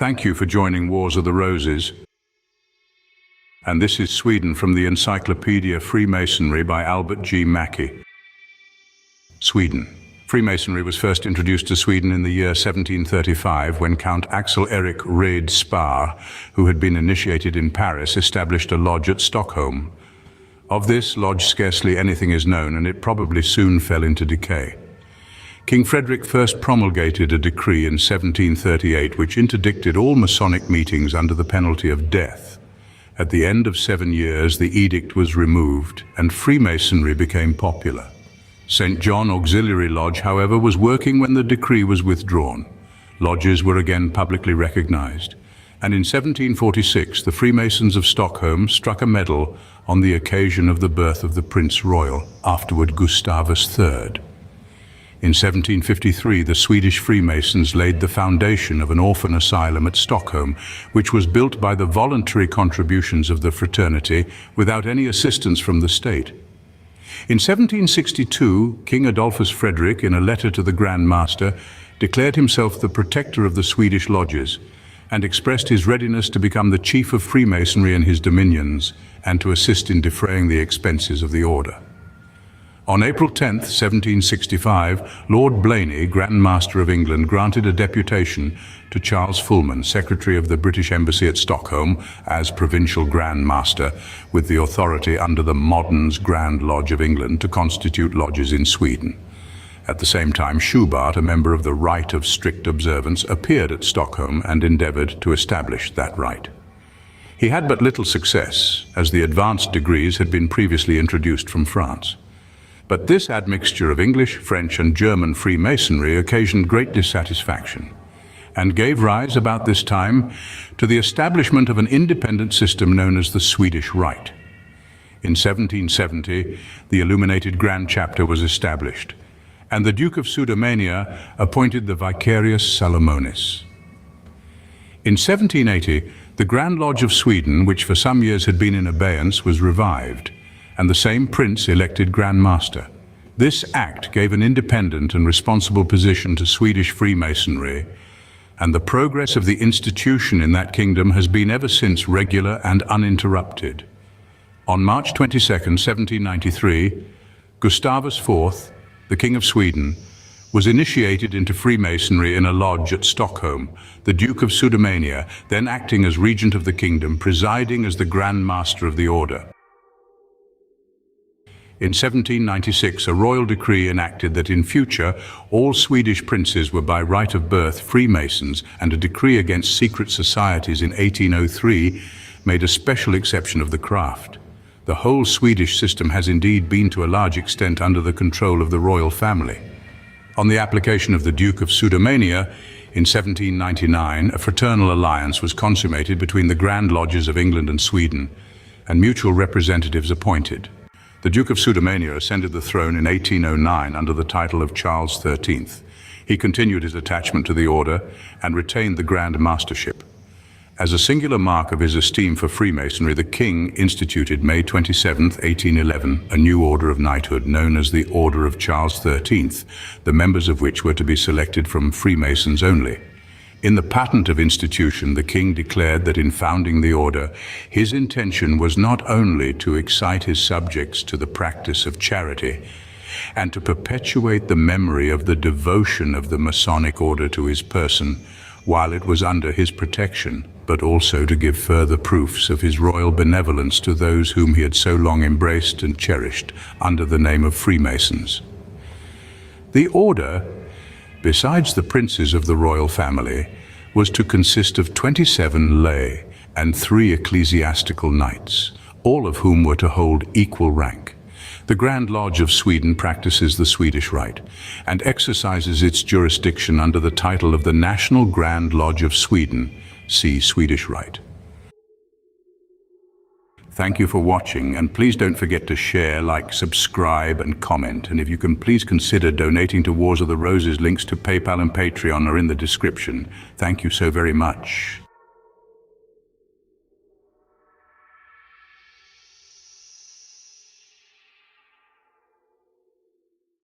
Thank you for joining Wars of the Roses. And this is Sweden from the Encyclopedia of Freemasonry by Albert G. Mackey. Sweden. Freemasonry was first introduced to Sweden in the year 1735 when Count Axel Wrede Sparre, who had been initiated in Paris, established a lodge at Stockholm. Of this lodge scarcely anything is known, and it probably soon fell into decay. King Frederick first promulgated a decree in 1738 which interdicted all Masonic meetings under the penalty of death. At the end of 7 years, the edict was removed and Freemasonry became popular. St. John Auxiliary Lodge, however, was working when the decree was withdrawn. Lodges were again publicly recognized, and in 1746 the Freemasons of Stockholm struck a medal on the occasion of the birth of the Prince Royal, afterward Gustavus III. In 1753, the Swedish Freemasons laid the foundation of an orphan asylum at Stockholm, which was built by the voluntary contributions of the fraternity without any assistance from the state. In 1762, King Adolphus Frederick, in a letter to the Grand Master, declared himself the protector of the Swedish lodges and expressed his readiness to become the chief of Freemasonry in his dominions and to assist in defraying the expenses of the order. On April 10, 1765, Lord Blaney, Grand Master of England, granted a deputation to Charles Fulman, Secretary of the British Embassy at Stockholm, as Provincial Grand Master, with the authority under the Moderns Grand Lodge of England to constitute lodges in Sweden. At the same time, Schubart, a member of the Rite of Strict Observance, appeared at Stockholm and endeavored to establish that rite. He had but little success, as the advanced degrees had been previously introduced from France. But this admixture of English, French and German Freemasonry occasioned great dissatisfaction and gave rise about this time to the establishment of an independent system known as the Swedish Rite. In 1770, the Illuminated Grand Chapter was established, and the Duke of Sudermania appointed the Vicarius Salomonis. In 1780, the Grand Lodge of Sweden, which for some years had been in abeyance, was revived, and the same prince elected Grand Master. This act gave an independent and responsible position to Swedish Freemasonry, and the progress of the institution in that kingdom has been ever since regular and uninterrupted. On March 22, 1793, Gustavus IV, the King of Sweden, was initiated into Freemasonry in a lodge at Stockholm, the Duke of Sudermania, then acting as regent of the kingdom, presiding as the Grand Master of the order. In 1796, a royal decree enacted that in future all Swedish princes were by right of birth Freemasons, and a decree against secret societies in 1803 made a special exception of the craft. The whole Swedish system has indeed been to a large extent under the control of the royal family. On the application of the Duke of Sudermania, in 1799, a fraternal alliance was consummated between the Grand Lodges of England and Sweden, and mutual representatives appointed. The Duke of Sudermania ascended the throne in 1809 under the title of Charles XIII. He continued his attachment to the order and retained the Grand Mastership. As a singular mark of his esteem for Freemasonry, the King instituted May 27, 1811, a new order of knighthood known as the Order of Charles XIII, the members of which were to be selected from Freemasons only. In the patent of institution, the King declared that in founding the order, his intention was not only to excite his subjects to the practice of charity and to perpetuate the memory of the devotion of the Masonic order to his person while it was under his protection, but also to give further proofs of his royal benevolence to those whom he had so long embraced and cherished under the name of Freemasons. The order, besides the princes of the royal family, was to consist of 27 lay and 3 ecclesiastical knights, all of whom were to hold equal rank. The Grand Lodge of Sweden practices the Swedish Rite and exercises its jurisdiction under the title of the National Grand Lodge of Sweden, see Swedish Rite. Thank you for watching, and please don't forget to share, like, subscribe and comment. And if you can, please consider donating to Wars of the Roses. Links to PayPal and Patreon are in the description. Thank you so very much.